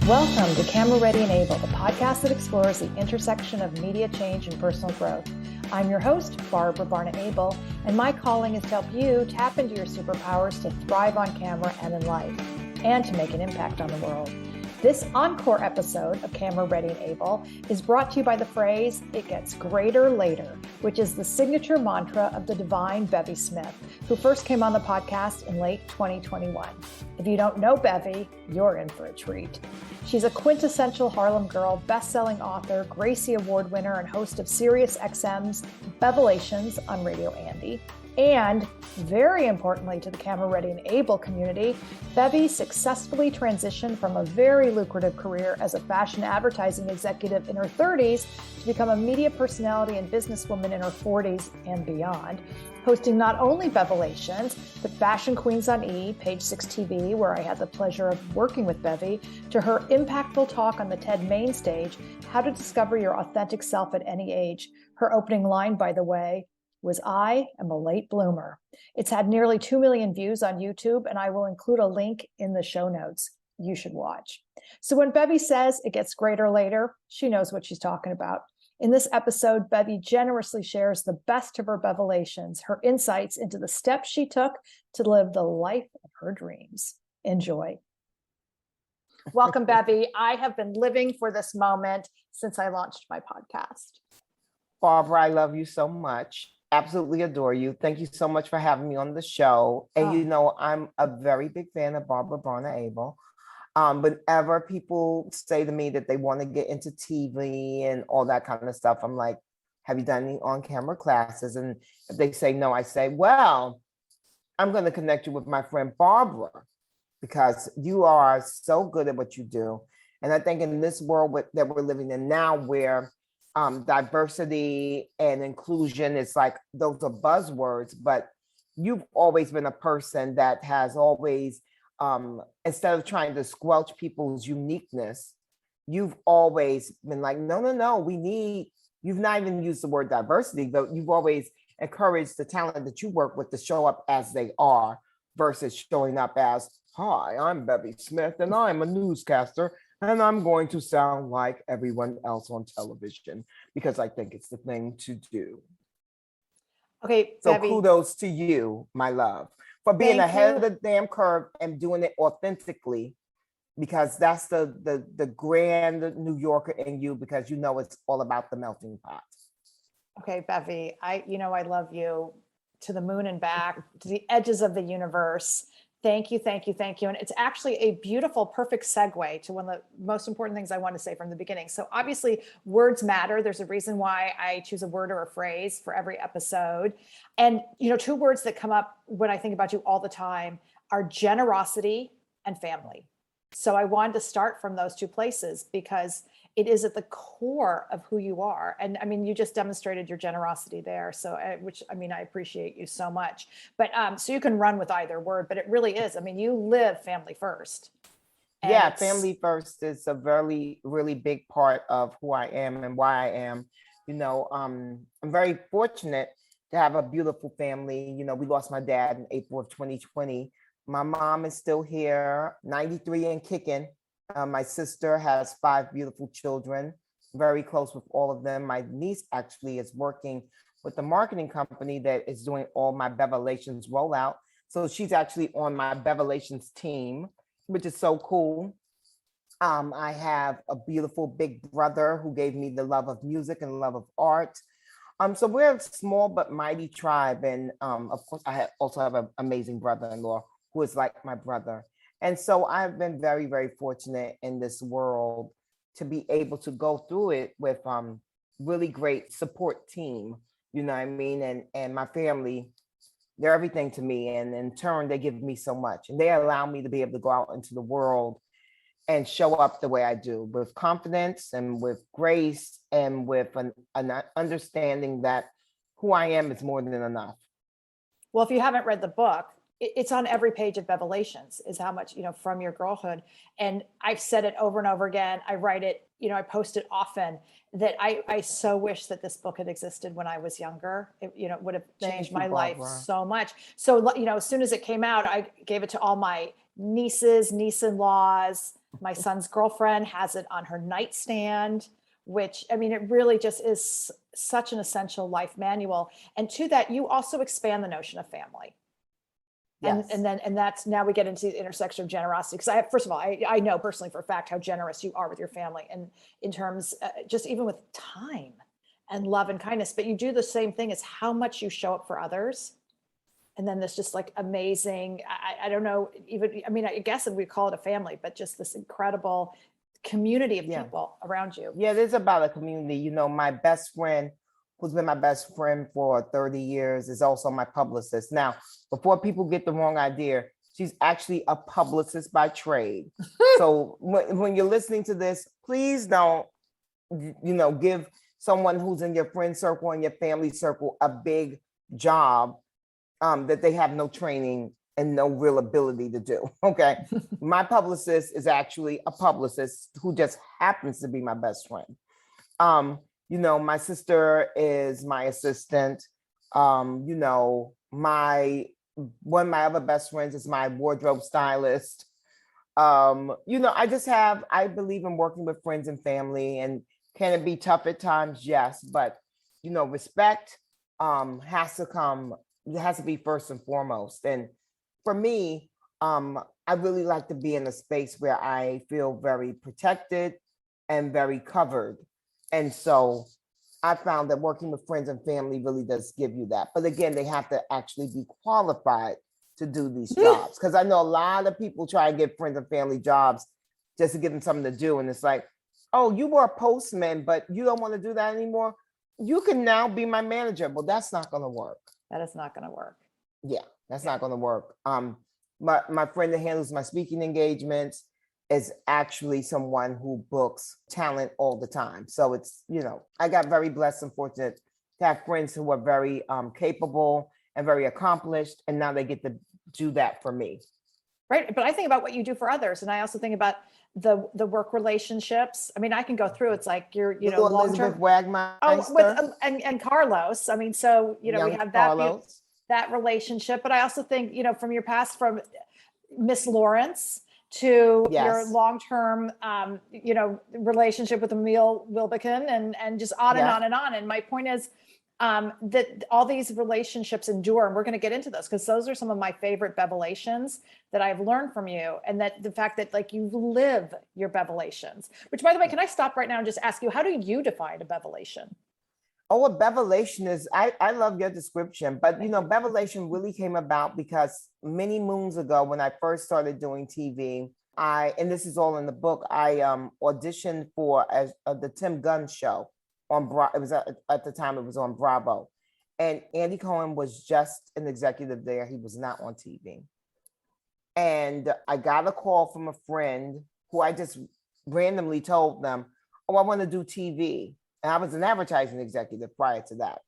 Welcome to Camera Ready and Abel, the podcast that explores the intersection of media change and personal growth. I'm your host, Barbara Barnett-Abel, and my calling is to help you tap into your superpowers to thrive on camera and in life, and to make an impact on the world. This encore episode of Camera Ready and Abel is brought to you by the phrase, "It gets greater later," which is the signature mantra of the divine Bevy Smith, who first came on the podcast in late 2021. If you don't know Bevy, you're in for a treat. She's a quintessential Harlem girl, best-selling author, Gracie Award winner, and host of Sirius XM's Bevelations on Radio Auntie. And very importantly to the Camera Ready and Abel community, Bevy successfully transitioned from a very lucrative career as a fashion advertising executive in her 30s to become a media personality and businesswoman in her 40s and beyond, hosting not only Bevelations, but Fashion Queens on E, Page 6 TV, where I had the pleasure of working with Bevy, to her impactful talk on the TED main stage, How to Discover Your Authentic Self at Any Age. Her opening line, by the way, was, "I am a late bloomer." It's had nearly 2 million views on YouTube, and I will include a link in the show notes. You should watch. So when Bevy says it gets greater later, she knows what she's talking about. In this episode, Bevy generously shares the best of her Bevelations, her insights into the steps she took to live the life of her dreams. Enjoy. Welcome, Bevy. I have been living for this moment since I launched my podcast. Barbara, I love you so much. Absolutely adore you. Thank you so much for having me on the show. And you know, I'm a very big fan of Barbara Barnett-Abel. Whenever people say to me that they want to get into TV and all that kind of stuff, I'm like, have you done any on-camera classes? And if they say no, I say, well, I'm going to connect you with my friend Barbara, because you are so good at what you do. And I think in this world that we're living in now, where diversity and inclusion is like, those are buzzwords, but you've always been a person that has always, instead of trying to squelch people's uniqueness, you've always been like, no, you've not even used the word diversity, but you've always encouraged the talent that you work with to show up as they are versus showing up as, "Hi, I'm Bevy Smith and I'm a newscaster and I'm going to sound like everyone else on television," because I think it's the thing to do. Okay, so Bevy, kudos to you, my love, for being ahead of the damn curve and doing it authentically, because that's the grand New Yorker in you, because you know it's all about the melting pot. Okay, Bevy, I love you to the moon and back, to the edges of the universe. Thank you. And it's actually a beautiful, perfect segue to one of the most important things I want to say from the beginning. So obviously words matter. There's a reason why I choose a word or a phrase for every episode. And, two words that come up when I think about you all the time are generosity and family. So I wanted to start from those two places because it is at the core of who you are. And I mean, you just demonstrated your generosity there. So, I appreciate you so much. But so you can run with either word, but it really is. I mean, you live family first. Yeah, family first is a really, really big part of who I am and why I am. I'm very fortunate to have a beautiful family. We lost my dad in April of 2020. My mom is still here, 93 and kicking. My sister has 5 beautiful children, very close with all of them. My niece actually is working with the marketing company that is doing all my Bevelations rollout. So she's actually on my Bevelations team, which is so cool. I have a beautiful big brother who gave me the love of music and love of art. So we're a small but mighty tribe. And of course, I also have an amazing brother-in-law who is like my brother. And so I've been very, very fortunate in this world to be able to go through it with really great support team, you know what I mean? And my family, they're everything to me. And in turn, they give me so much. And they allow me to be able to go out into the world and show up the way I do, with confidence and with grace and with an understanding that who I am is more than enough. Well, if you haven't read the book, it's on every page of Bevelations, is how much, from your girlhood. And I've said it over and over again. I write it, I post it often, that I so wish that this book had existed when I was younger. It, would have changed my life so much. So, as soon as it came out, I gave it to all my nieces, niece-in-laws. My son's girlfriend has it on her nightstand, which, I mean, it really just is such an essential life manual. And to that, you also expand the notion of family. Yes. And that's, now we get into the intersection of generosity. Because first of all, I know personally for a fact how generous you are with your family, and in terms, just even with time and love and kindness, but you do the same thing as how much you show up for others. And then there's just like amazing, I don't know, even, I mean, I guess we call it a family, but just this incredible community of people around you. Yeah, it is about a community. You know, my best friend, who's been my best friend for 30 years, is also my publicist. Now, before people get the wrong idea, she's actually a publicist by trade. So when you're listening to this, please don't, give someone who's in your friend circle and your family circle a big job that they have no training and no real ability to do. Okay. My publicist is actually a publicist who just happens to be my best friend. My sister is my assistant. One of my other best friends is my wardrobe stylist. I believe in working with friends and family. And can it be tough at times? Yes, but respect has to come. It has to be first and foremost. And for me, I really like to be in a space where I feel very protected and very covered. And so I found that working with friends and family really does give you that. But again, they have to actually be qualified to do these jobs. Because I know a lot of people try to get friends and family jobs just to give them something to do. And it's like, oh, you were a postman, but you don't want to do that anymore. You can now be my manager. Well, that's not going to work. That is not going to work. Yeah, that's not going to work. My friend that handles my speaking engagements is actually someone who books talent all the time. So it's, I got very blessed and fortunate to have friends who are very capable and very accomplished. And now they get to do that for me. Right. But I think about what you do for others. And I also think about the work relationships. I mean, I can go through, it's like you're, long-term. Wagmeister. And Carlos. I mean, so, we have that relationship, but I also think, from your past, from Miss Lawrence to your long-term, relationship with Emil Wilbekin and just on and on and on. And my point is, that all these relationships endure, and we're going to get into those because those are some of my favorite Bevelations that I've learned from you, and that the fact that like you live your Bevelations. Which, by the way, can I stop right now and just ask you, how do you define a Bevelation? Oh, a Bevelation is, I love your description, but Bevelation really came about because many moons ago when I first started doing TV, and this is all in the book, I auditioned for the Tim Gunn show on it was at the time it was on Bravo, and Andy Cohen was just an executive there. He was not on TV, and I got a call from a friend who I just randomly told them, "Oh, I want to do TV," and I was an advertising executive prior to that.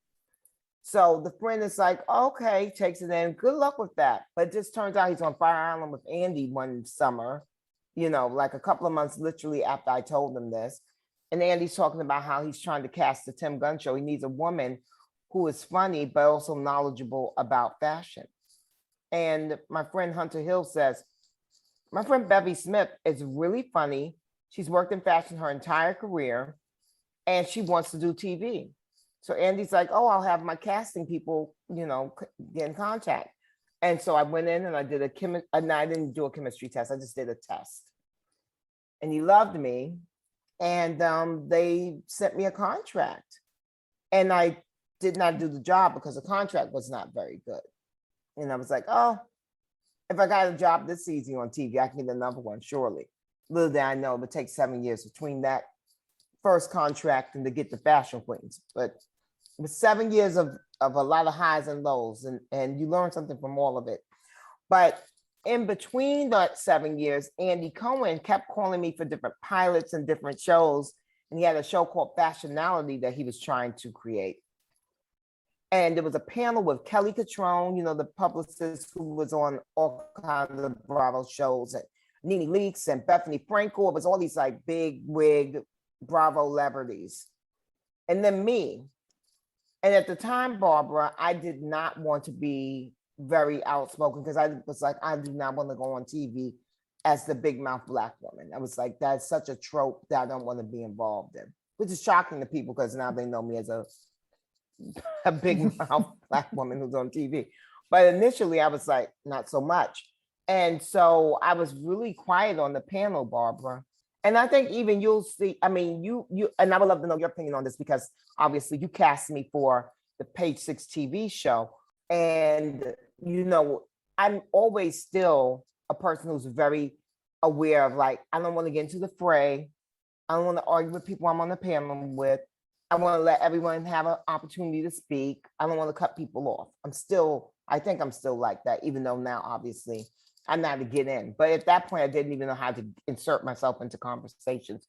So the friend is like, "Okay," takes it in. Good luck with that. But it just turns out he's on Fire Island with Andy one summer, like a couple of months literally after I told him this. And Andy's talking about how he's trying to cast the Tim Gunn show. He needs a woman who is funny, but also knowledgeable about fashion. And my friend Hunter Hill says, my friend Bevy Smith is really funny. She's worked in fashion her entire career, and she wants to do TV. So Andy's like, oh, I'll have my casting people, get in contact. And so I went in and I did I didn't do a chemistry test. I just did a test. And he loved me. And they sent me a contract, and I did not do the job because the contract was not very good. And I was like, oh, if I got a job this easy on TV, I can get another one, surely. Little did I know it would take 7 years between that first contract and to get the Fashion Queens. But it was 7 years of a lot of highs and lows, and you learn something from all of it. But in between that 7 years, Andy Cohen kept calling me for different pilots and different shows. And he had a show called Fashionality that he was trying to create. And there was a panel with Kelly Catrone, the publicist who was on all kinds of Bravo shows, and Nene Leakes and Bethany Frankel. It was all these like big wig Bravo celebrities. And then me. And at the time, Barbara, I did not want to be very outspoken because I was like, I do not want to go on TV as the big mouth Black woman. I was like, that's such a trope that I don't want to be involved in, which is shocking to people because now they know me as a big mouth Black woman who's on TV. But initially I was like, not so much. And so I was really quiet on the panel, Barbara. And I think even you'll see, I mean, you, and I would love to know your opinion on this because obviously you cast me for the Page Six TV show. And, you know, I'm always still a person who's very aware of like, I don't want to get into the fray. I don't want to argue with people I'm on the panel with. I want to let everyone have an opportunity to speak. I don't want to cut people off. I think I'm still like that, even though now, obviously, I know how to get in. But at that point, I didn't even know how to insert myself into conversations.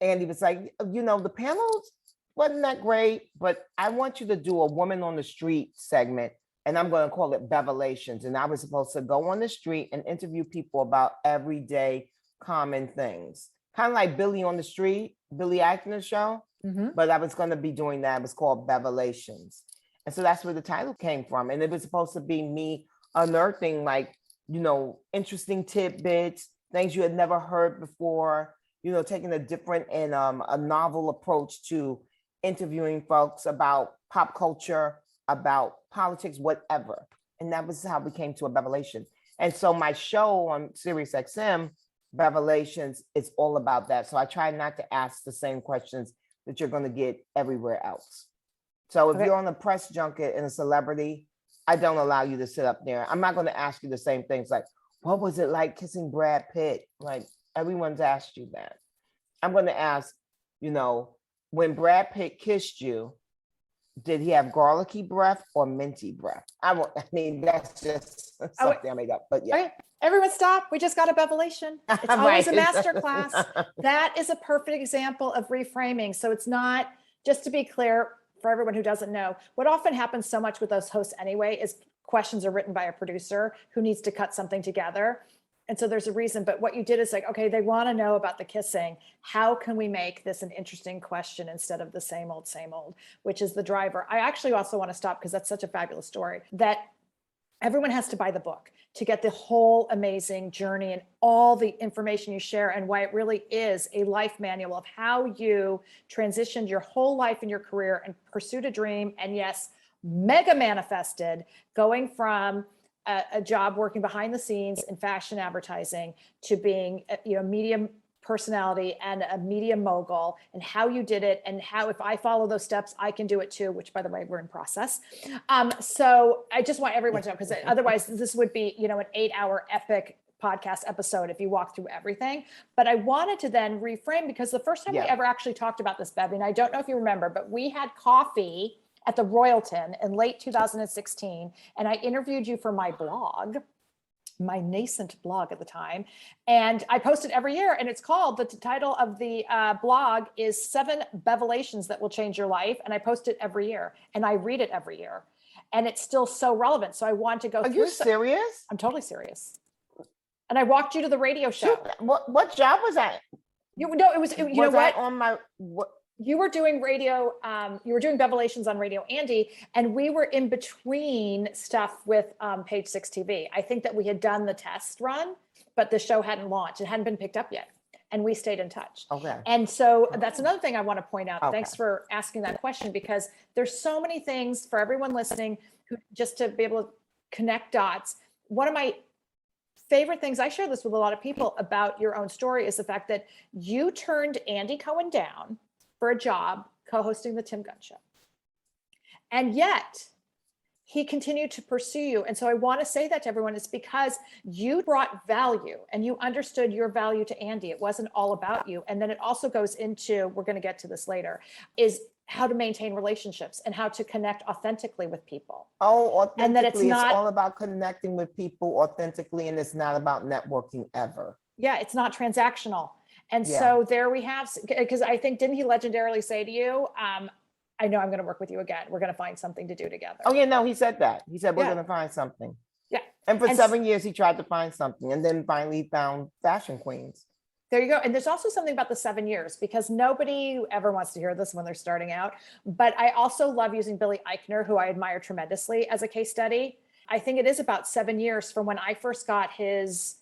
And he was like, you know, the panels wasn't that great, but I want you to do a woman on the street segment. And I'm going to call it Bevelations. And I was supposed to go on the street and interview people about everyday common things. Kind of like Billy on the Street, Billy Eichner's show. Mm-hmm. But I was going to be doing that. It was called Bevelations. And so that's where the title came from. And it was supposed to be me unearthing like, you know, interesting tidbits, things you had never heard before, you know, taking a different and a novel approach to interviewing folks about pop culture, about politics, whatever. And that was how we came to a Bevelation. And so my show on Sirius XM, Bevelations, is all about that. So I try not to ask the same questions that you're going to get everywhere else. So if you're on a press junket and a celebrity, I don't allow you to sit up there. I'm not going to ask you the same things like, what was it like kissing Brad Pitt? Like everyone's asked you that. I'm going to ask, you know, when Brad Pitt kissed you, did he have garlicky breath or minty breath? I mean, that's just something I made up, but yeah. Okay. Everyone stop. We just got a Bevelation. It's always a master class. That is a perfect example of reframing. So it's not, just to be clear, for everyone who doesn't know, what often happens so much with those hosts anyway is questions are written by a producer who needs to cut something together. And so there's a reason, but what you did is like, okay, they want to know about the kissing. How can we make this an interesting question instead of the same old, which is the driver. I actually also want to stop because that's such a fabulous story that everyone has to buy the book to get the whole amazing journey and all the information you share and why it really is a life manual of how you transitioned your whole life and your career and pursued a dream. And yes, mega manifested, going from a job working behind the scenes in fashion advertising to being a media personality and a media mogul, and how you did it, and how if I follow those steps, I can do it too, which by the way, we're in process. So I just want everyone to know, because otherwise this would be, an 8-hour epic podcast episode if you walk through everything. But I wanted to then reframe, because the first time we ever actually talked about this, Bevy, and I don't know if you remember, but we had coffee at the Royalton in late 2016, and I interviewed you for my blog, my nascent blog at the time. And I post it every year, and it's called, the title of the blog is 7 Bevelations That Will Change Your Life. And I post it every year, and I read it every year, and it's still so relevant. So I want to go through. Are you serious? I'm totally serious. And I walked you to the radio show. What job was that? On my, you were doing radio, you were doing Bevelations on Radio Andy, and we were in between stuff with Page Six TV. I think that we had done the test run, but the show hadn't launched. It hadn't been picked up yet. And we stayed in touch. Okay. And so that's another thing I want to point out. Okay. Thanks for asking that question, because there's so many things for everyone listening who just to be able to connect dots. One of my favorite things, I share this with a lot of people about your own story, is the fact that you turned Andy Cohen down for a job co-hosting the Tim Gunn Show. And yet he continued to pursue you. And so I want to say that to everyone. It's because you brought value and you understood your value to Andy. It wasn't all about you. And then it also goes into, we're going to get to this later, is how to maintain relationships and how to connect authentically with people. Oh, authentically. And that it's all about connecting with people authentically, and it's not about networking ever. Yeah, it's not transactional. And so there we have, because I think, didn't he legendarily say to you, I know I'm going to work with you again. We're going to find something to do together. Oh yeah, no, he said that. He said, we're going to find something. Yeah. And for 7 years, he tried to find something, and then finally he found Fashion Queens. There you go. And there's also something about the 7 years, because nobody ever wants to hear this when they're starting out. But I also love using Billy Eichner, who I admire tremendously, as a case study. I think it is about 7 years from when I first got his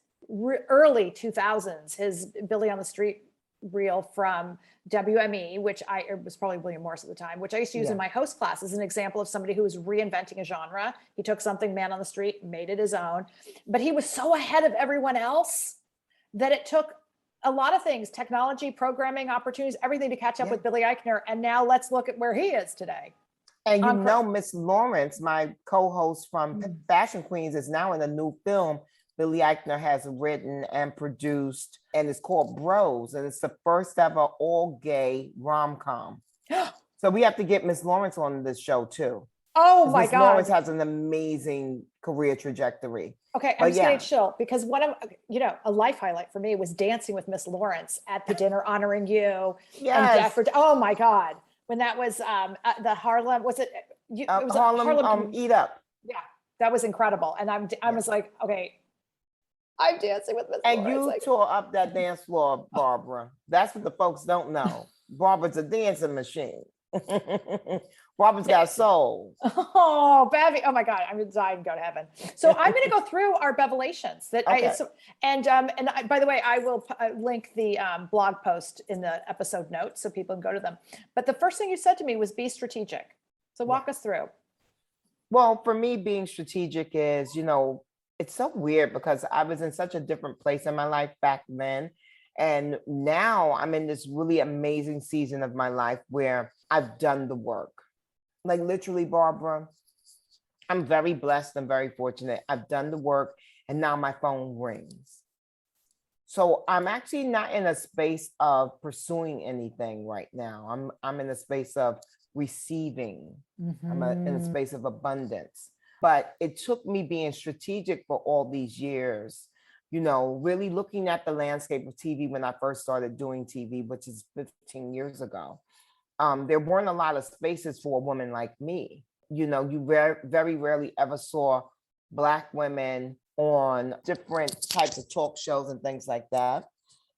early 2000s, his Billy on the Street reel from WME, it was probably William Morris at the time, which I used to use in my host class as an example of somebody who was reinventing a genre. He took something, Man on the Street, made it his own, but he was so ahead of everyone else that it took a lot of things, technology, programming, opportunities, everything to catch up with Billy Eichner. And now let's look at where he is today. And Miss Lawrence, my co-host from Fashion Queens, is now in a new film Billy Eichner has written and produced, and it's called Bros, and it's the first ever all-gay rom-com. So we have to get Miss Lawrence on this show too. Oh my God. Miss Lawrence has an amazing career trajectory. Okay, I'm just getting chill because one of, a life highlight for me was dancing with Miss Lawrence at the dinner honoring you. Yes. And oh my God. When that was the Harlem, was it? It was Harlem Eat Up. Yeah, that was incredible. And I was like, okay, I'm dancing with Miss Lawrence. And you tore up that dance floor, Barbara. That's what the folks don't know. Barbara's a dancing machine. Barbara's got soul. Oh, Bevy. Oh my God, I'm gonna die and go to heaven. So I'm gonna go through our Bevelations by the way, I will link the blog post in the episode notes so people can go to them. But the first thing you said to me was be strategic. So walk us through. Well, for me, being strategic is, it's so weird because I was in such a different place in my life back then. And now I'm in this really amazing season of my life where I've done the work. Like literally, Barbara, I'm very blessed and very fortunate. I've done the work and now my phone rings. So I'm actually not in a space of pursuing anything right now. I'm in a space of receiving. I'm in a space of abundance. But it took me being strategic for all these years, really looking at the landscape of TV when I first started doing TV, which is 15 years ago. There weren't a lot of spaces for a woman like me. You very rarely ever saw Black women on different types of talk shows and things like that.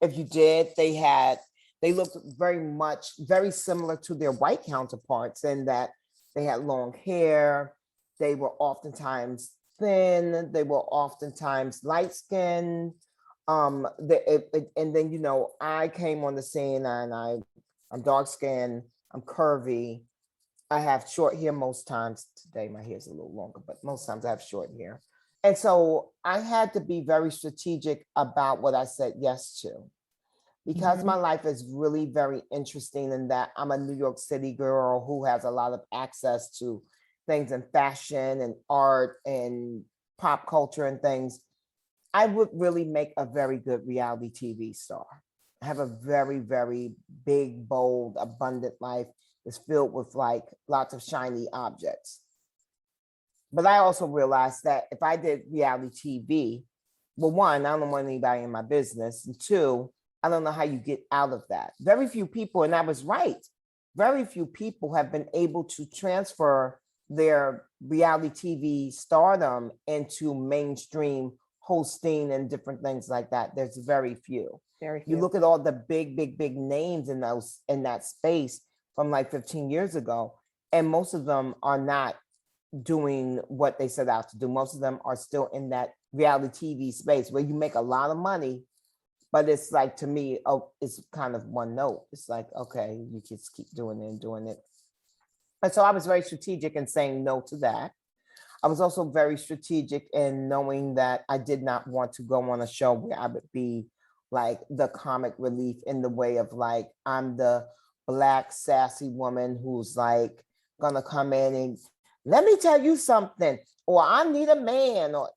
If you did, they looked very similar to their white counterparts in that they had long hair. They were oftentimes thin. They were oftentimes light skinned. And then, I came on the scene and I'm dark skinned. I'm curvy. I have short hair most times. Today, my hair is a little longer, but most times I have short hair. And so I had to be very strategic about what I said yes to. Because my life is really very interesting in that I'm a New York City girl who has a lot of access to things in fashion and art and pop culture and things, I would really make a very good reality TV star. I have a very, very big, bold, abundant life that's filled with like lots of shiny objects. But I also realized that if I did reality TV, well, one, I don't want anybody in my business. And two, I don't know how you get out of that. Very few people, and I was right, very few people have been able to transfer their reality TV stardom into mainstream hosting and different things like that. There's very few. Very few. You look at all the big names in that space from like 15 years ago, and most of them are not doing what they set out to do. Most of them are still in that reality TV space where you make a lot of money, but it's like, to me, it's kind of one note. It's like, okay, you just keep doing it and doing it. And so I was very strategic in saying no to that. I was also very strategic in knowing that I did not want to go on a show where I would be like the comic relief in the way of like, I'm the Black sassy woman who's like gonna come in and let me tell you something, or I need a man, or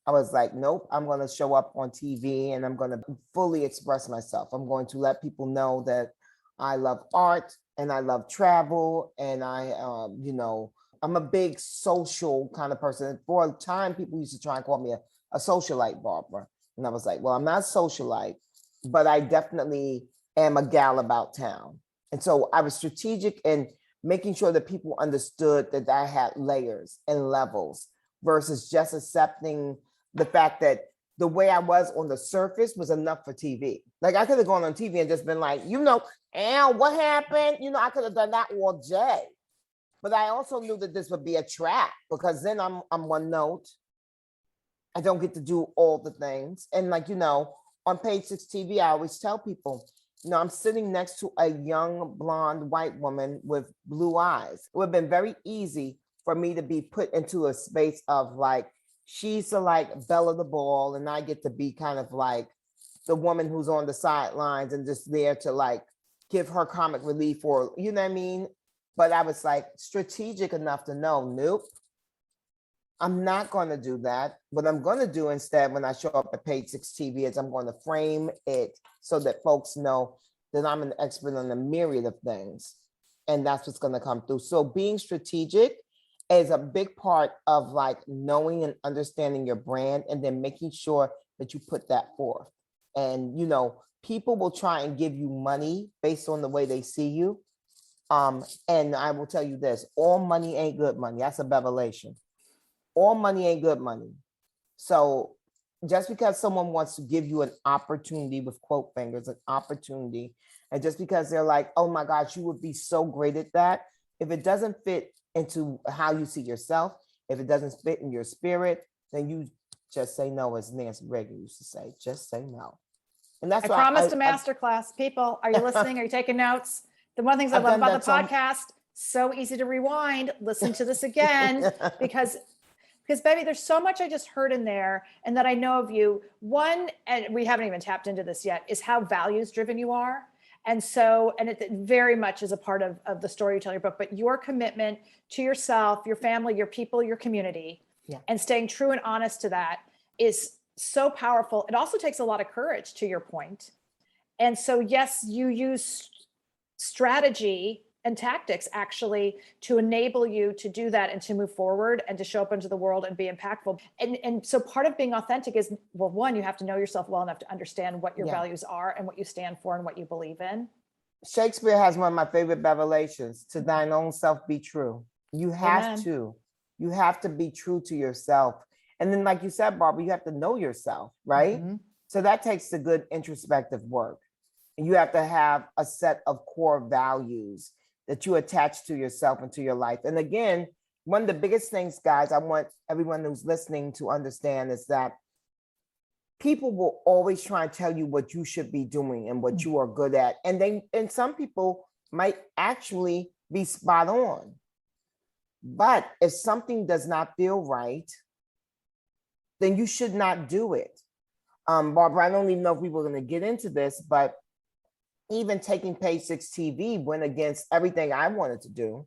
I was like, nope, I'm gonna show up on TV and I'm gonna fully express myself. I'm going to let people know that I love art and I love travel and I'm a big social kind of person. For a time, people used to try and call me a socialite, Barbara. And I was like, well, I'm not a socialite, but I definitely am a gal about town. And so I was strategic in making sure that people understood that I had layers and levels versus just accepting the fact that the way I was on the surface was enough for TV. Like I could have gone on TV and just been like, Al, what happened? I could have done that all day. But I also knew that this would be a trap because then I'm one note. I don't get to do all the things. And like, on Page Six TV, I always tell people, I'm sitting next to a young blonde white woman with blue eyes. It would have been very easy for me to be put into a space of like, she's the like belle of the ball, and I get to be kind of like the woman who's on the sidelines and just there to like give her comic relief, or you know what I mean? But I was like strategic enough to know, nope, I'm not going to do that. What I'm going to do instead when I show up at Page Six TV is I'm going to frame it so that folks know that I'm an expert on a myriad of things. And that's what's going to come through. So being strategic is a big part of like knowing and understanding your brand, and then making sure that you put that forth. And, people will try and give you money based on the way they see you. And I will tell you this, all money ain't good money. That's a Bevelation. All money ain't good money. So just because someone wants to give you an opportunity, with quote fingers, an opportunity, and just because they're like, oh my gosh, you would be so great at that. If it doesn't fit into how you see yourself, if it doesn't fit in your spirit, then you just say no, as Nancy Reagan used to say, just say no. And that's I promised a masterclass. People, are you listening? Are you taking notes? The one of the things I love about the podcast, so easy to rewind, listen to this again, because Bevy, there's so much I just heard in there and that I know of you. One, and we haven't even tapped into this yet, is how values driven you are. And so, and it very much is a part of the story you tell in your book, but your commitment to yourself, your family, your people, your community, and staying true and honest to that is so powerful. It also takes a lot of courage, to your point. And so, yes, you use strategy and tactics actually to enable you to do that and to move forward and to show up into the world and be impactful. And so part of being authentic is, well, one, you have to know yourself well enough to understand what your values are and what you stand for and what you believe in. Shakespeare has one of my favorite Bevelations: to thine own self be true. You have Amen. you have to be true to yourself. And then, like you said, Barbara, you have to know yourself, right? Mm-hmm. So that takes the good introspective work. And you have to have a set of core values that you attach to yourself and to your life. And again, one of the biggest things, guys, I want everyone who's listening to understand is that people will always try and tell you what you should be doing and what you are good at. And some people might actually be spot on. But if something does not feel right, then you should not do it. Barbara, I don't even know if we were going to get into this, but even taking Page Six TV went against everything I wanted to do.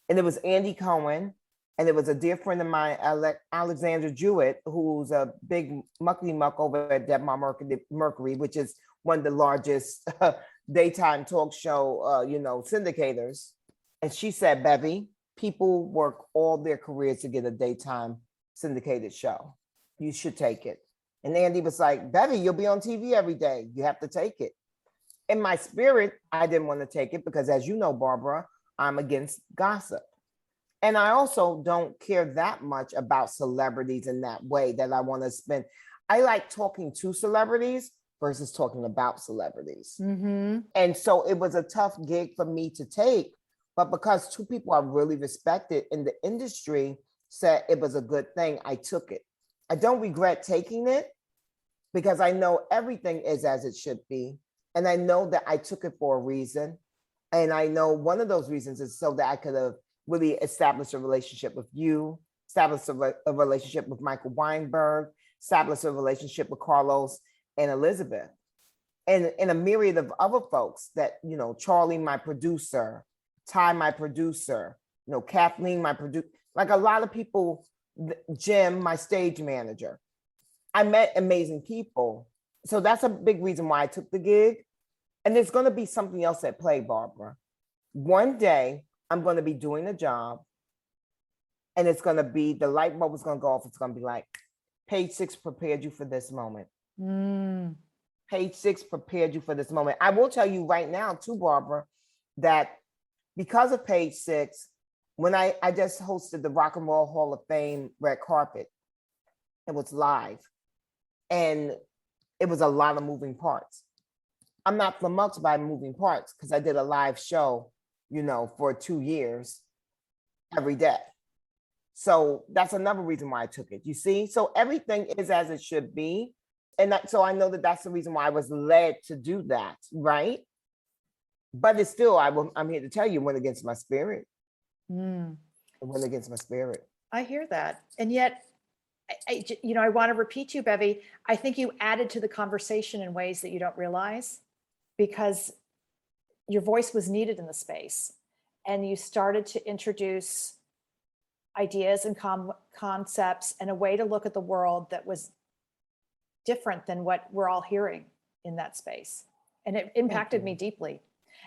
And it was Andy Cohen, and it was a dear friend of mine, Alexander Jewett, who's a big muckety muck over at Dead Mercury, which is one of the largest daytime talk show, syndicators. And she said, Bevy, people work all their careers to get a daytime syndicated show. You should take it. And Andy was like, Bevy, you'll be on TV every day. You have to take it. In my spirit, I didn't want to take it because, as you know, Barbara, I'm against gossip. And I also don't care that much about celebrities in that way that I want to spend. I like talking to celebrities versus talking about celebrities. Mm-hmm. And so it was a tough gig for me to take. But because two people I really respected in the industry said it was a good thing, I took it. I don't regret taking it because I know everything is as it should be. And I know that I took it for a reason. And I know one of those reasons is so that I could have really established a relationship with you, established a relationship with Michael Weinberg, established a relationship with Carlos and Elizabeth, and a myriad of other folks that, Charlie, my producer, Ty, my producer, Kathleen, my producer, like a lot of people, Jim, my stage manager. I met amazing people. So that's a big reason why I took the gig. And there's going to be something else at play, Barbara. One day I'm going to be doing a job and it's going to be, the light bulb is going to go off. It's going to be like, Page Six prepared you for this moment. Page Six prepared you for this moment. I will tell you right now too, Barbara, that because of Page Six, when I just hosted the Rock and Roll Hall of Fame red carpet, it was live. And it was a lot of moving parts. I'm not flummoxed by moving parts because I did a live show, for 2 years every day. So that's another reason why I took it. You see, so everything is as it should be. And so I know that that's the reason why I was led to do that, right? But it's still, I'm here to tell you, it went against my spirit. It went against my spirit. I hear that. And yet, I want to repeat you, Bevy. I think you added to the conversation in ways that you don't realize, because your voice was needed in the space, and you started to introduce ideas and concepts and a way to look at the world that was different than what we're all hearing in that space. And it impacted me deeply.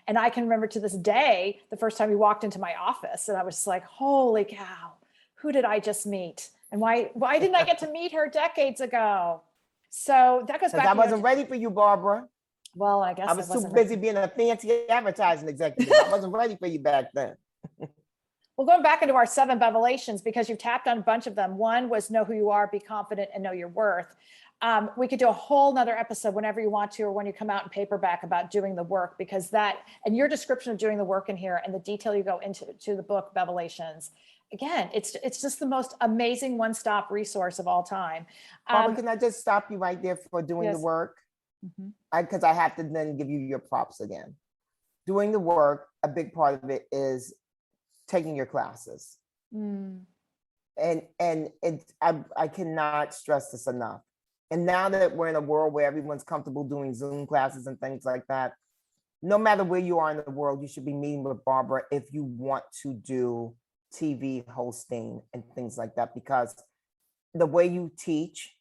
And I can remember to this day, the first time you walked into my office, and I was like, holy cow, who did I just meet? And why didn't I get to meet her decades ago? So that goes back. I wasn't ready for you, Barbara. Well, I guess I was too busy being a fancy advertising executive. I wasn't ready for you back then. Well, going back into our 7 Bevelations, because you've tapped on a bunch of them. One was know who you are, be confident, and know your worth. We could do a whole nother episode whenever you want to, or when you come out in paperback, about doing the work, because that, and your description of doing the work in here and the detail you go into the book Bevelations. Again, it's just the most amazing one-stop resource of all time. Barbara, can I just stop you right there for doing the work? Because I have to then give you your props again. Doing the work, a big part of it is taking your classes. And I cannot stress this enough. And now that we're in a world where everyone's comfortable doing Zoom classes and things like that, no matter where you are in the world, you should be meeting with Barbara if you want to do TV hosting and things like that, because the way you teach,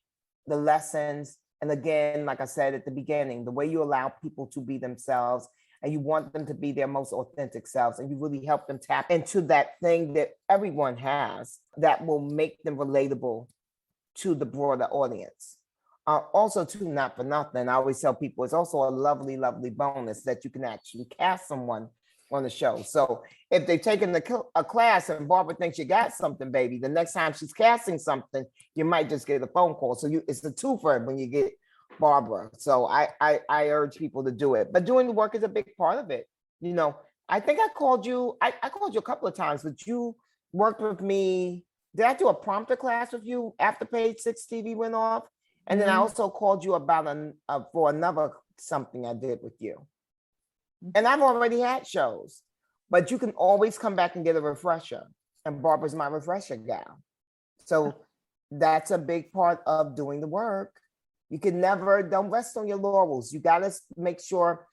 the lessons, and again, like I said at the beginning, the way you allow people to be themselves and you want them to be their most authentic selves, and you really help them tap into that thing that everyone has that will make them relatable to the broader audience. Also, too, not for nothing, I always tell people it's also a lovely, lovely bonus that you can actually cast someone on the show. So if they've taken a class and Barbara thinks you got something, baby, the next time she's casting something, you might just get a phone call. So it's a twofer when you get Barbara. So I urge people to do it. But doing the work is a big part of it. You know, I think I called you, I called you a couple of times, but you worked with me. Did I do a prompter class with you after Page 6 TV went off? And then I also called you about for another something I did with you. And I've already had shows, but you can always come back and get a refresher. And Barbara's my refresher gal. So that's a big part of doing the work. You can don't rest on your laurels. You got to make sure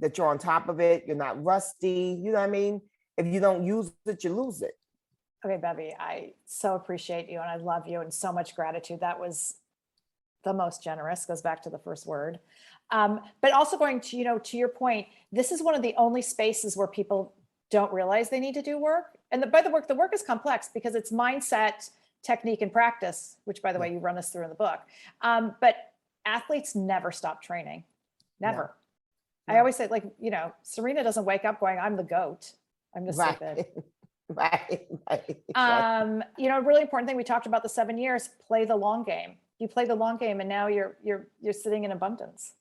that you're on top of it. You're not rusty. You know what I mean? If you don't use it, you lose it. Okay, Bevy, I so appreciate you and I love you, and so much gratitude. That was the most generous, goes back to the first word. But also going to, to your point, this is one of the only spaces where people don't realize they need to do work. And the work is complex because it's mindset, technique, and practice, which, by the way, you run us through in the book. But athletes never stop training. Never. No. I always say, Serena doesn't wake up going, I'm the GOAT. I'm just right. stupid. Right. A really important thing, we talked about the 7 years, play the long game. You play the long game, and now you're sitting in abundance.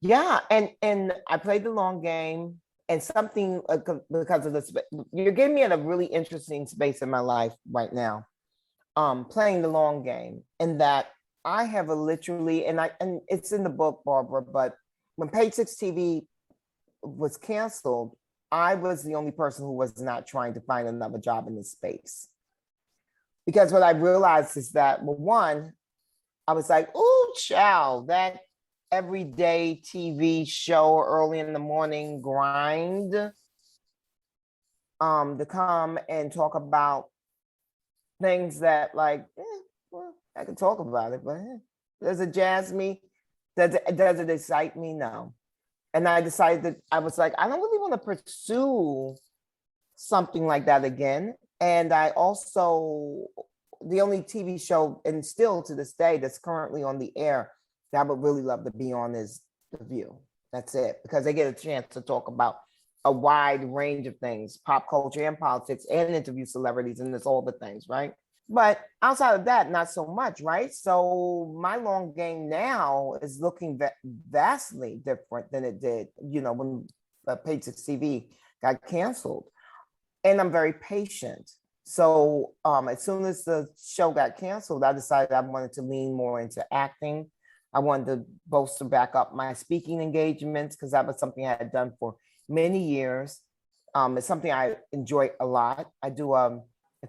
Yeah, and I played the long game, and something because of this, you're getting me in a really interesting space in my life right now. Playing the long game, and that I have literally, and it's in the book, Barbara. But when Page 6 TV was canceled, I was the only person who was not trying to find another job in this space, because what I realized is that, well, one, I was like, ooh, child, that everyday TV show early in the morning grind, to come and talk about things that well, I can talk about it, but does it jazz me? Does it excite me? No. And I decided that I was like, I don't really want to pursue something like that again. And I also, the only TV show, and still to this day, that's currently on the air that I would really love to be on is The View. That's it, because they get a chance to talk about a wide range of things, pop culture and politics, and interview celebrities, and it's all the things, right? But outside of that, not so much, right? So my long game now is looking vastly different than it did, when Page 6 TV got canceled. And I'm very patient. So as soon as the show got canceled, I decided I wanted to lean more into acting. I wanted to bolster back up my speaking engagements because that was something I had done for many years. It's something I enjoy a lot. I do a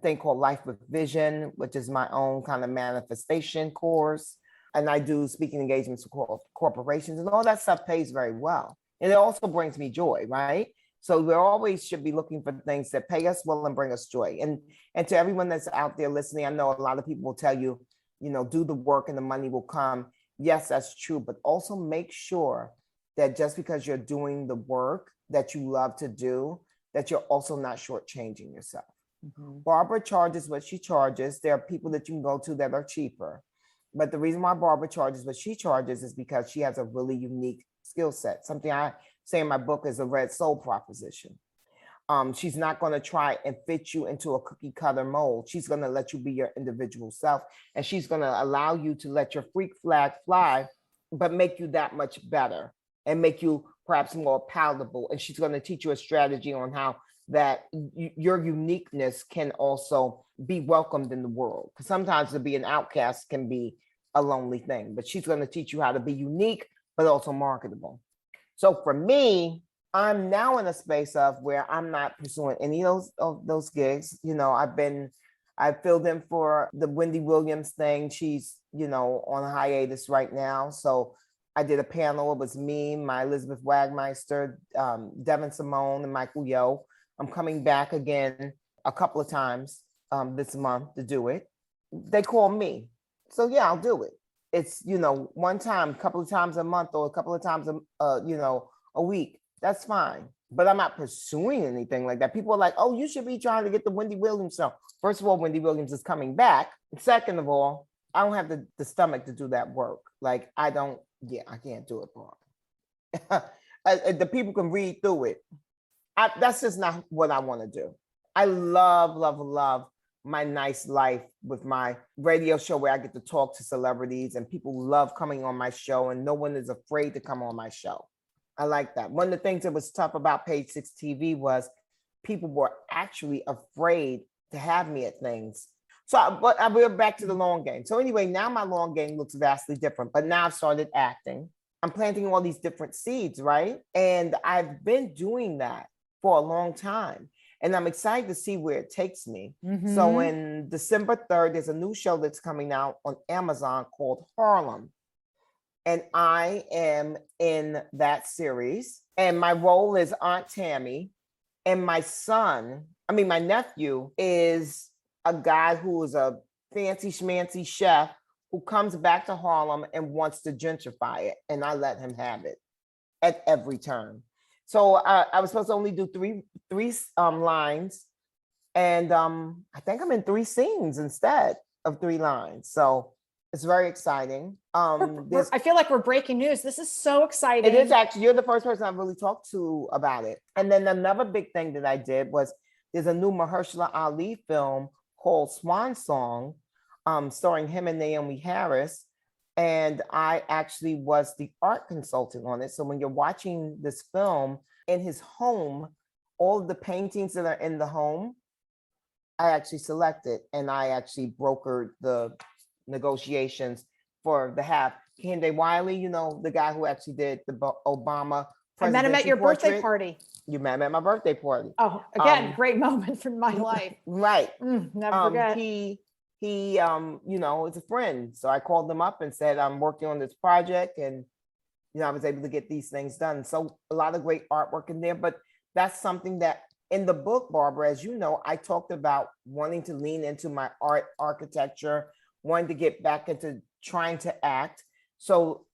thing called Life with Vision, which is my own kind of manifestation course. And I do speaking engagements with corporations, and all that stuff pays very well. And it also brings me joy, right? So we always should be looking for things that pay us well and bring us joy. And to everyone that's out there listening, I know a lot of people will tell you, do the work and the money will come. Yes, that's true. But also make sure that just because you're doing the work that you love to do, that you're also not shortchanging yourself. Mm-hmm. Barbara charges what she charges. There are people that you can go to that are cheaper. But the reason why Barbara charges what she charges is because she has a really unique skill set. Something I say in my book is a red soul proposition. She's not going to try and fit you into a cookie cutter mold. She's going to let you be your individual self, and she's going to allow you to let your freak flag fly, but make you that much better and make you perhaps more palatable. And she's going to teach you a strategy on how that your uniqueness can also be welcomed in the world. Because sometimes to be an outcast can be a lonely thing, but she's going to teach you how to be unique, but also marketable. So for me, I'm now in a space of where I'm not pursuing any of those gigs. I filled in for the Wendy Williams thing. She's, on hiatus right now. So I did a panel. It was me, my Elizabeth Wagmeister, Devin Simone, and Michael Yo. I'm coming back again a couple of times this month to do it. They call me. So yeah, I'll do it. It's, one time, a couple of times a month, or a couple of times, a week. That's fine. But I'm not pursuing anything like that. People are like, oh, you should be trying to get the Wendy Williams show. First of all, Wendy Williams is coming back. Second of all, I don't have the stomach to do that work. Like, I can't do it, Paul. The people can read through it. That's just not what I want to do. I love, love, love my nice life with my radio show where I get to talk to celebrities, and people love coming on my show, and no one is afraid to come on my show. I like that. One of the things that was tough about Page 6 TV was people were actually afraid to have me at things. But we're back to the long game. So anyway, now my long game looks vastly different, but now I've started acting. I'm planting all these different seeds, right? And I've been doing that for a long time. And I'm excited to see where it takes me. Mm-hmm. So in December 3rd, there's a new show that's coming out on Amazon called Harlem. And I am in that series. And my role is Aunt Tammy. And my nephew is a guy who is a fancy schmancy chef who comes back to Harlem and wants to gentrify it. And I let him have it at every turn. So I was supposed to only do three lines. And I think I'm in 3 scenes instead of 3 lines. So it's very exciting. I feel like we're breaking news. This is so exciting. It is actually. You're the first person I've really talked to about it. And then another big thing that I did was there's a new Mahershala Ali film called Swan Song, starring him and Naomi Harris. And I actually was the art consultant on it. So when you're watching this film in his home, all of the paintings that are in the home, I actually selected, and I actually brokered the negotiations for the half. Kende Wiley, the guy who actually did the Obama. I met him at your birthday party. You met him at my birthday party. Oh, again, great moment from my life. Right. Never forget. He is a friend. So I called him up and said, I'm working on this project, and, I was able to get these things done. So a lot of great artwork in there, but that's something that in the book, Barbara, as you know, I talked about wanting to lean into my art, architecture, wanting to get back into trying to act. So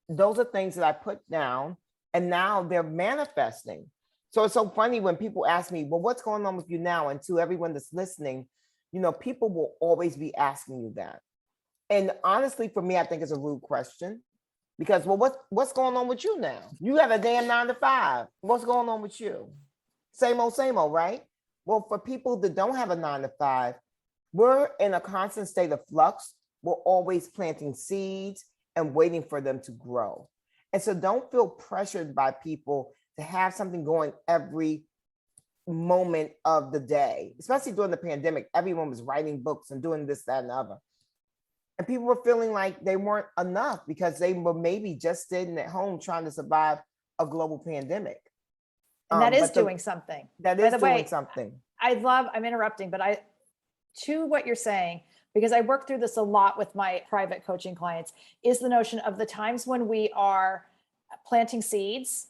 those are things that I put down, and now they're manifesting. So it's so funny when people ask me, well, what's going on with you now? And to everyone that's listening, people will always be asking you that. And honestly, for me, I think it's a rude question because, well, what's going on with you now? You have a damn 9 to 5. What's going on with you? Same old, right? Well, for people that don't have a 9 to 5, we're in a constant state of flux. We're always planting seeds and waiting for them to grow. And so don't feel pressured by people to have something going every moment of the day, especially during the pandemic. Everyone was writing books and doing this, that, and the other. And people were feeling like they weren't enough because they were maybe just sitting at home trying to survive a global pandemic. And that is doing something. That is doing something. I'm interrupting, but to what you're saying, because I work through this a lot with my private coaching clients, is the notion of the times when we are planting seeds,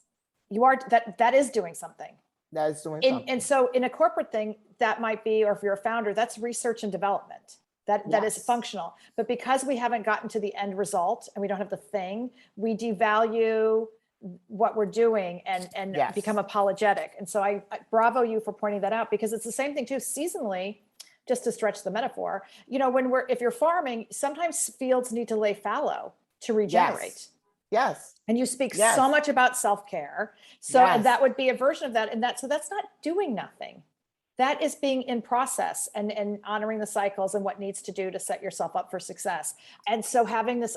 that is doing something. That is doing something. And so in a corporate thing, that might be, or if you're a founder, that's research and development. That is functional. But because we haven't gotten to the end result and we don't have the thing, we devalue what we're doing and become apologetic. And so I bravo you for pointing that out, because it's the same thing too, seasonally, just to stretch the metaphor, if you're farming, sometimes fields need to lay fallow to regenerate. Yes. And you speak so much about self-care. So and that would be a version of that. And so that's not doing nothing. That is being in process and honoring the cycles and what needs to do to set yourself up for success. And so having this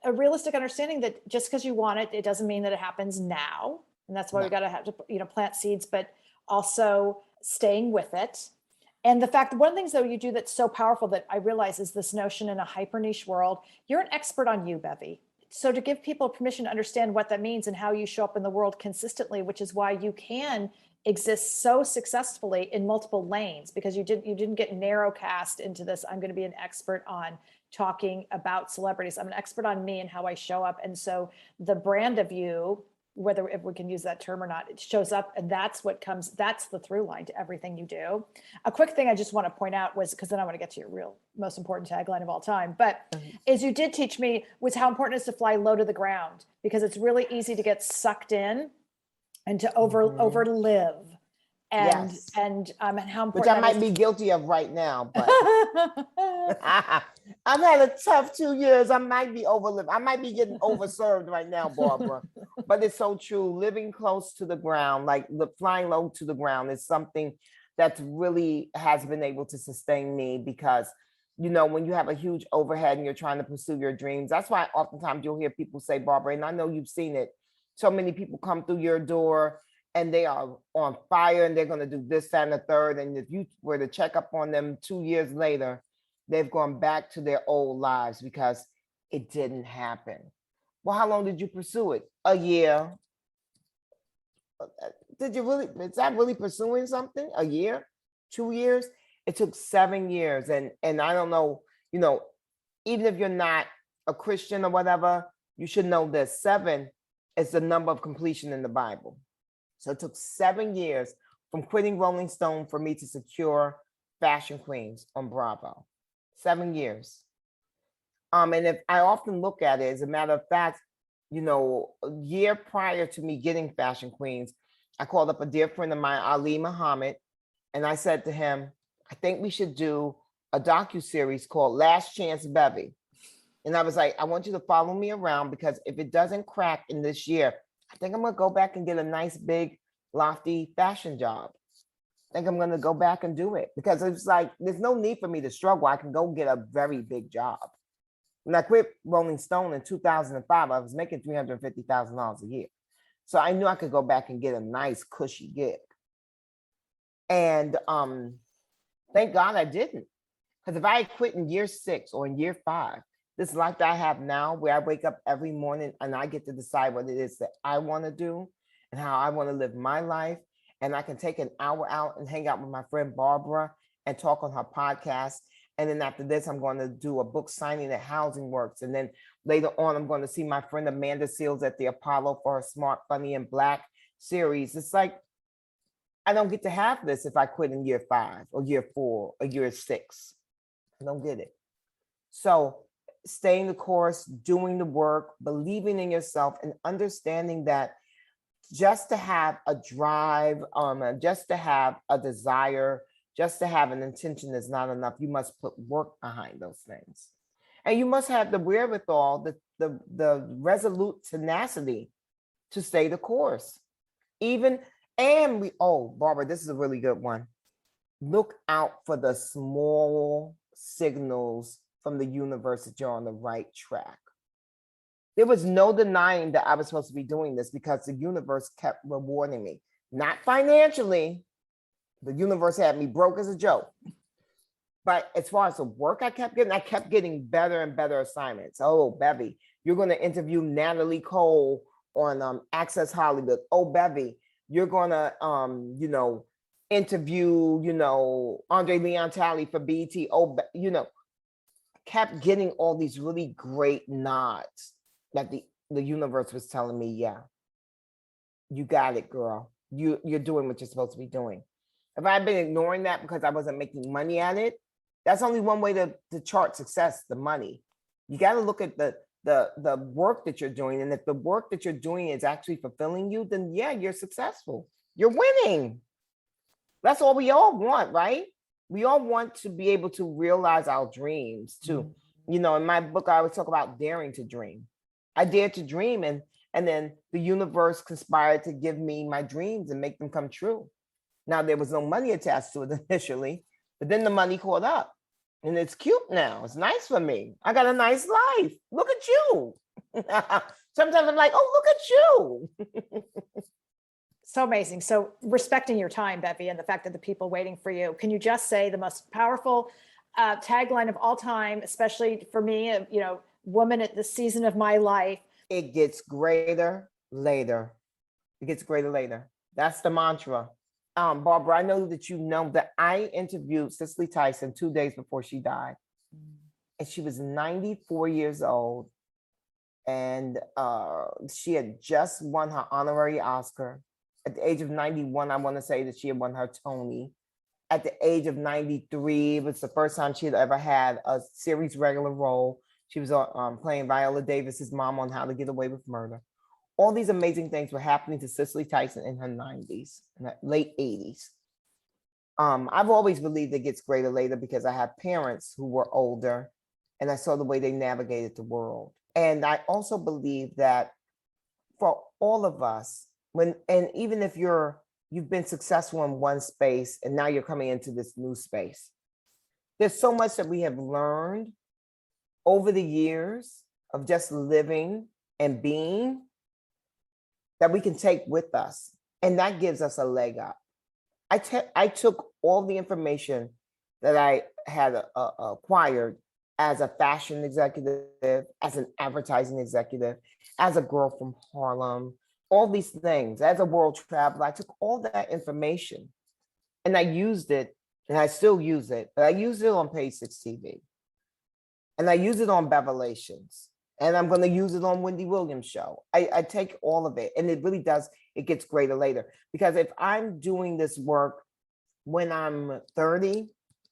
a realistic understanding that just because you want it, it doesn't mean that it happens now. And that's why we got to have to, plant seeds, but also staying with it. And the fact that one of the things though you do that's so powerful that I realize is this notion in a hyper niche world, you're an expert on you, Bevy. So to give people permission to understand what that means and how you show up in the world consistently, which is why you can exist so successfully in multiple lanes, because you didn't get narrow cast into this. I'm going to be an expert on talking about celebrities. I'm an expert on me and how I show up. And so the brand of you, if we can use that term or not, it shows up, and that's the through line to everything you do. A quick thing I just want to point out was, because then I want to get to your real most important tagline of all time, but is you did teach me was how important it is to fly low to the ground, because it's really easy to get sucked in and to overlive. And how important, which I might be guilty of right now, but I've had a tough 2 years. I might be overlived. I might be getting overserved right now, Barbara. But it's so true. Living close to the ground, like flying low to the ground, is something that really has been able to sustain me, because when you have a huge overhead and you're trying to pursue your dreams, that's why oftentimes you'll hear people say, Barbara, and I know you've seen it, so many people come through your door and they are on fire and they're going to do this, that, and the third. And if you were to check up on them 2 years later, they've gone back to their old lives because it didn't happen. Well, how long did you pursue it? A year. Is that really pursuing something? A year? 2 years? It took 7 years. And I don't know, even if you're not a Christian or whatever, you should know that 7 is the number of completion in the Bible. So it took 7 years from quitting Rolling Stone for me to secure Fashion Queens on Bravo. 7 years. And if I often look at it, as a matter of fact, a year prior to me getting Fashion Queens, I called up a dear friend of mine, Ali Muhammad, and I said to him, I think we should do a docuseries called Last Chance Bevy. And I was like, I want you to follow me around, because if it doesn't crack in this year, I think I'm going to go back and get a nice, big, lofty fashion job. I think I'm going to go back and do it, because it's like, there's no need for me to struggle. I can go get a very big job. When I quit Rolling Stone in 2005, I was making $350,000 a year. So I knew I could go back and get a nice, cushy gig. And thank God I didn't. Because if I had quit in year 6 or in year 5, this life that I have now, where I wake up every morning and I get to decide what it is that I want to do and how I want to live my life. And I can take an hour out and hang out with my friend Barbara and talk on her podcast. And then after this, I'm going to do a book signing at Housing Works. And then later on, I'm going to see my friend Amanda Seals at the Apollo for her Smart, Funny, and Black series. It's like, I don't get to have this if I quit in year 5 or year 4 or year 6. I don't get it. So staying the course, doing the work, believing in yourself, and understanding that just to have a drive, just to have a desire, just to have an intention is not enough. You must put work behind those things. And you must have the wherewithal, the resolute tenacity to stay the course. Barbara, this is a really good one. Look out for the small signals from the universe that you're on the right track. There was no denying that I was supposed to be doing this, because the universe kept rewarding me, not financially, The universe had me broke as a joke. But as far as the work I kept getting better and better assignments. Oh, Bevy, you're going to interview Natalie Cole on Access Hollywood. Oh, Bevy, you're going to, interview, Andre Leon Talley for BT. Oh, kept getting all these really great nods that the universe was telling me, yeah, you got it, girl. You're doing what you're supposed to be doing. If I had been ignoring that because I wasn't making money at it, that's only one way to chart success, the money. You got to look at the work that you're doing. And if the work that you're doing is actually fulfilling you, then yeah, you're successful. You're winning. That's all we all want, right? We all want to be able to realize our dreams too. In my book, I always talk about daring to dream. I dared to dream, and then the universe conspired to give me my dreams and make them come true. Now, there was no money attached to it initially, but then the money caught up. And it's cute now. It's nice for me. I got a nice life. Look at you. Sometimes I'm like, oh, look at you. So amazing. So respecting your time, Bevy, and the fact that the people waiting for you. Can you just say the most powerful tagline of all time, especially for me, woman at this season of my life? It gets greater later. It gets greater later. That's the mantra. Barbara, I know that you know that I interviewed Cicely Tyson 2 days before she died. And she was 94 years old. And she had just won her honorary Oscar. At the age of 91, I want to say that she had won her Tony. At the age of 93, it was the first time she had ever had a series regular role. She was playing Viola Davis's mom on How to Get Away with Murder. All these amazing things were happening to Cicely Tyson in her 90s, in the late 80s. I've always believed it gets greater later because I have parents who were older and I saw the way they navigated the world. And I also believe that for all of us, even if you've been successful in one space and now you're coming into this new space, there's so much that we have learned over the years of just living and being that we can take with us. And that gives us a leg up. I took all the information that I had acquired as a fashion executive, as an advertising executive, as a girl from Harlem, all these things, as a world traveler. I took all that information and I used it, and I still use it, but I used it on Page 6 TV. And I use it on Bevelations. And I'm going to use it on Wendy Williams' show. I take all of it, and it really does. It gets greater later. Because if I'm doing this work when I'm 30,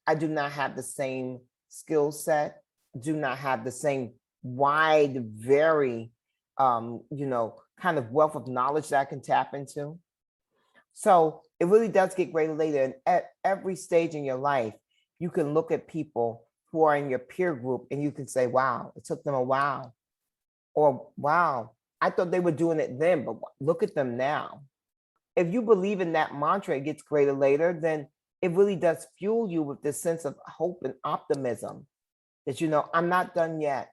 I do not have the same skill set, do not have the same wide, very, kind of wealth of knowledge that I can tap into. So it really does get greater later. And at every stage in your life, you can look at people who are in your peer group and you can say, wow, it took them a while. Or, wow, I thought they were doing it then, but look at them now. If you believe in that mantra, it gets greater later, then it really does fuel you with this sense of hope and optimism that, I'm not done yet.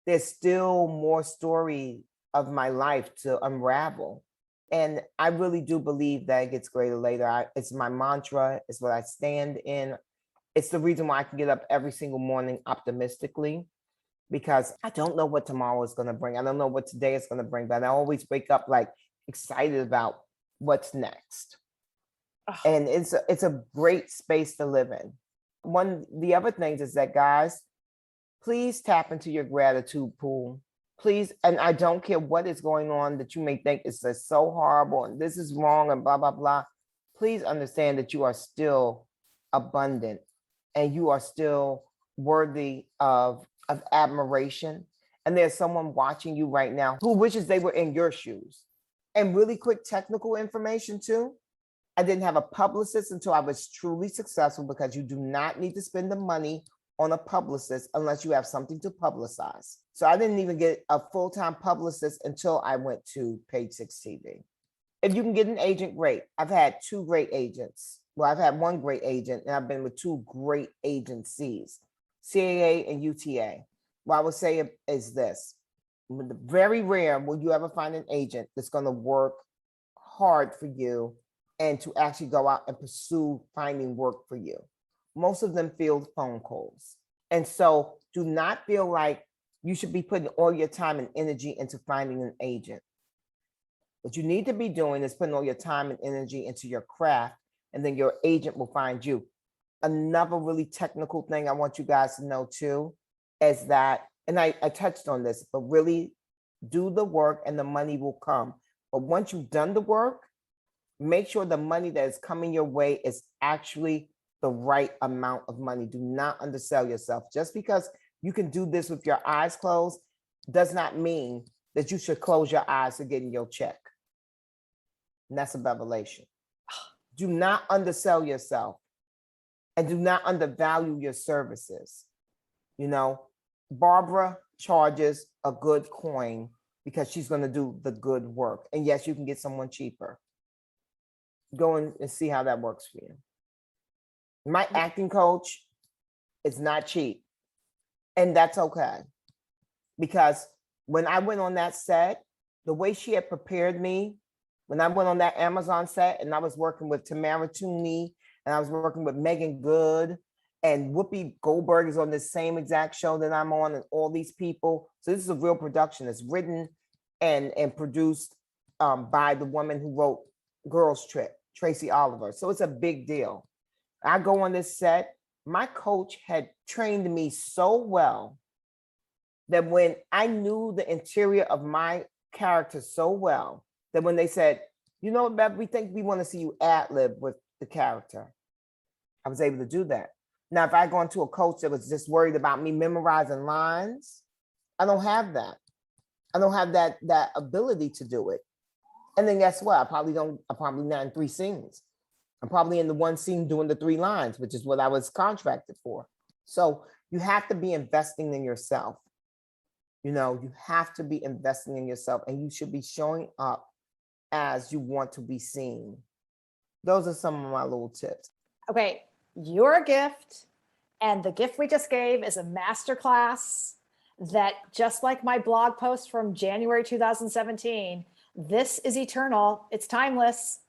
There's still more story of my life to unravel. And I really do believe that it gets greater later. It's my mantra. It's what I stand in. It's the reason why I can get up every single morning optimistically, because I don't know what tomorrow is going to bring. I don't know what today is going to bring, but I always wake up like excited about what's next. Oh. And it's a great space to live in. The other things is that, guys, please tap into your gratitude pool. Please, and I don't care what is going on that you may think is so horrible and this is wrong and blah, blah, blah. Please understand that you are still abundant and you are still worthy of admiration. And there's someone watching you right now who wishes they were in your shoes. And really quick technical information too. I didn't have a publicist until I was truly successful, because you do not need to spend the money on a publicist unless you have something to publicize. So I didn't even get a full-time publicist until I went to Page 6 TV. If you can get an agent, great. I've had 2 great agents. Well, I've had 1 great agent, and I've been with 2 great agencies, CAA and UTA. What I would say is this: very rare will you ever find an agent that's going to work hard for you and to actually go out and pursue finding work for you. Most of them field phone calls. And so do not feel like you should be putting all your time and energy into finding an agent. What you need to be doing is putting all your time and energy into your craft, and then your agent will find you. Another really technical thing I want you guys to know too is that, and I touched on this, but really do the work and the money will come. But once you've done the work, make sure the money that is coming your way is actually the right amount of money. Do not undersell yourself. Just because you can do this with your eyes closed does not mean that you should close your eyes to getting your check. And that's a bevelation. Do not undersell yourself and do not undervalue your services. You know, Barbara charges a good coin because she's going to do the good work. And yes, you can get someone cheaper. Go and see how that works for you. My acting coach is not cheap. And that's okay. Because when I went on that set, the way she had prepared me, when I went on that Amazon set and I was working with Tamara Tooney and I was working with Megan Good and Whoopi Goldberg is on the same exact show that I'm on, and all these people. So this is a real production. It's written and produced by the woman who wrote Girls Trip, Tracy Oliver. So it's a big deal. I go on this set. My coach had trained me so well that when I knew the interior of my character so well, that when they said, you know, Bev, we think we want to see you ad-lib with the character, I was able to do that. Now, if I go into a coach that was just worried about me memorizing lines, I don't have that. I don't have that ability to do it. And then guess what? I'm probably not in 3 scenes. I'm probably in the 1 scene doing the 3 lines, which is what I was contracted for. So you have to be investing in yourself. You know, you have to be investing in yourself, and you should be showing up as you want to be seen. Those are some of my little tips. Okay, you're a gift, and the gift we just gave is a masterclass that, just like my blog post from January 2017, this is eternal. It's timeless.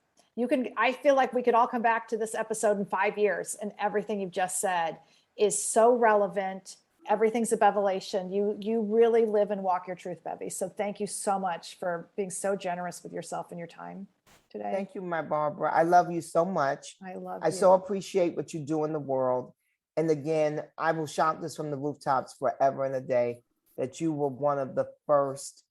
I feel like we could all come back to this episode in 5 years, and everything you've just said is so relevant. Everything's a bevelation. You really live and walk your truth, Bevy. So thank you so much for being so generous with yourself and your time today. Thank you, my Barbara. I love you so much. I so appreciate what you do in the world. And again, I will shout this from the rooftops forever and a day, that you were one of the first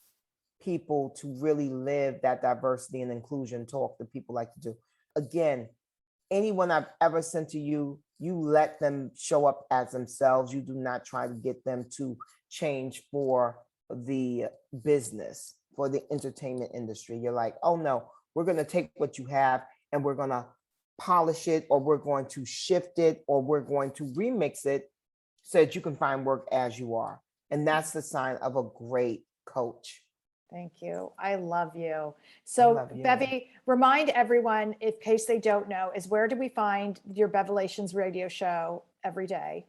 people to really live that diversity and inclusion talk that people like to do. Again, anyone I've ever sent to you, you let them show up as themselves. You do not try to get them to change for the business, for the entertainment industry. You're like, oh no, we're going to take what you have and we're going to polish it, or we're going to shift it, or we're going to remix it so that you can find work as you are. And that's the sign of a great coach. Thank you. I love you. So Bevy, remind everyone, in case they don't know, is where do we find your Bevelations radio show every day?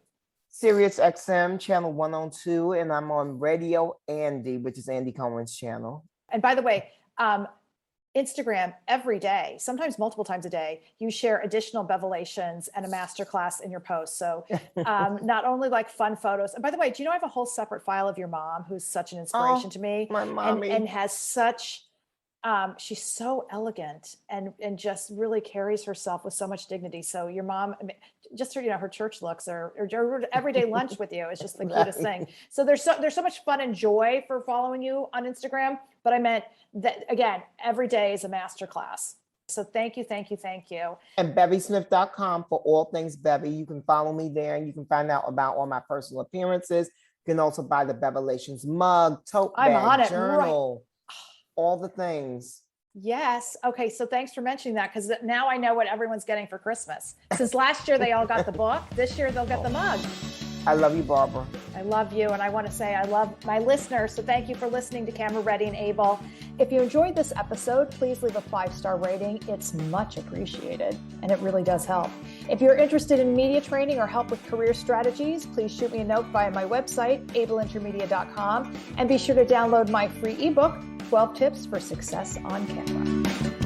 Sirius XM channel 102, and I'm on Radio Andy, which is Andy Cohen's channel. And by the way, Instagram every day, sometimes multiple times a day, you share additional Bevelations and a masterclass in your posts. So not only like fun photos. And by the way, do you know I have a whole separate file of your mom, who's such an inspiration to me, my mommy. and has such, she's so elegant and just really carries herself with so much dignity. So your mom, just her, her church looks or everyday lunch with you is just the cutest thing. So there's so much fun and joy for following you on Instagram. But I meant that, again, every day is a masterclass. So thank you. And BevySmith.com for all things Bevy. You can follow me there, and you can find out about all my personal appearances. You can also buy the Bevelations mug, tote bag, journal, all the things. Yes. Okay. So thanks for mentioning that, because now I know what everyone's getting for Christmas. Since last year they all got the book, this year they'll get the mug. I love you, Barbara. I love you. And I want to say I love my listeners. So thank you for listening to Camera Ready and Abel. If you enjoyed this episode, please leave a 5-star rating. It's much appreciated, and it really does help. If you're interested in media training or help with career strategies, please shoot me a note via my website, abelintermedia.com, and be sure to download my free ebook, 12 Tips for Success on Camera.